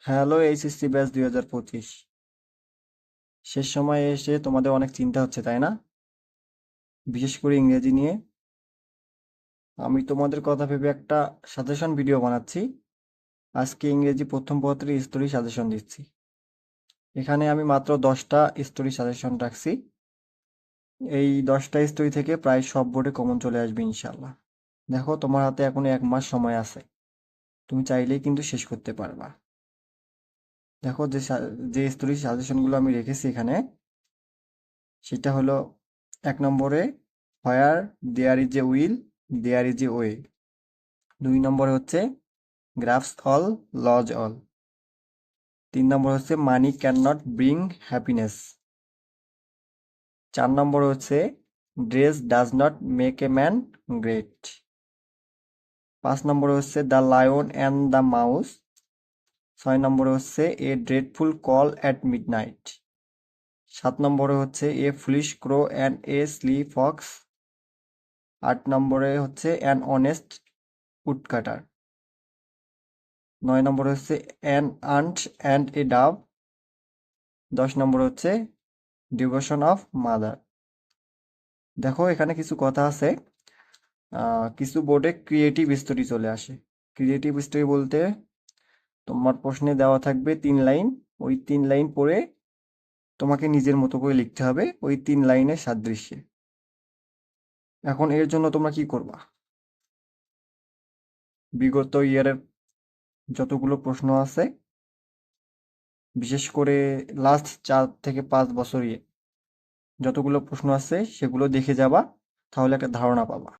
Hello HSC batch 2025। শেষ সময়ে এসে তোমাদের অনেক চিন্তা হচ্ছে, তাই না? বিশেষ করে ইংরেজি নিয়ে। আমি তোমাদের কথা ভেবে একটা সাজেশন ভিডিও বানাচ্ছি। আজকে ইংরেজি প্রথম পত্রের স্টোরি সাজেশন দিচ্ছি। এখানে আমি মাত্র 10টা স্টোরি সাজেশন রাখছি। এই 10টা স্টোরি থেকে প্রায় সব বোর্ডে কমন চলে আসবে ইনশাল্লাহ। দেখো, তোমার হাতে এখনো 1 মাস সময় আছে। তুমি চাইলেই কিন্তু শেষ করতে পারবা। দেখো, যে স্টোরি সাজেশনগুলো আমি রেখেছি এখানে, সেটা হলো 1 নম্বরে where there is a will there is a way. 2 নম্বরে হচ্ছে গ্রাফস অল লজ অল। 3 নম্বর হচ্ছে money cannot bring happiness. 4 নম্বর হচ্ছে dress does not make a man great. 5 নম্বরে হচ্ছে the lion and the mouse. 6 নম্বরে হচ্ছে a dreadful call at midnight. 7 নম্বরে হচ্ছে a foolish crow and a sly fox. 8 নম্বরে হচ্ছে অ্যান অনেস্ট উডকাটার। 9 নম্বরে হচ্ছে অ্যান আন্ট অ্যান্ড এ ডাব। 10 নম্বর হচ্ছে ডিভোশন অফ মাদার। দেখো, এখানে কিছু কথা আছে। কিছু বোর্ডে ক্রিয়েটিভ স্টোরি চলে আসে। ক্রিয়েটিভ স্টোরি বলতে তোমার প্রশ্নে দেওয়া থাকবে 3 লাইন। ওই 3 লাইন পড়ে তোমাকে নিজের মতো করে লিখতে হবে ওই 3 লাইনের সাদৃশ্যে। এখন এর জন্য তোমরা কি করবা? বিগত ইয়ারের যতগুলো প্রশ্ন আছে, বিশেষ করে লাস্ট 4 থেকে 5 বছরে যতগুলো প্রশ্ন আছে সেগুলো দেখে যাবা, তাহলে একটা ধারণা পাবা।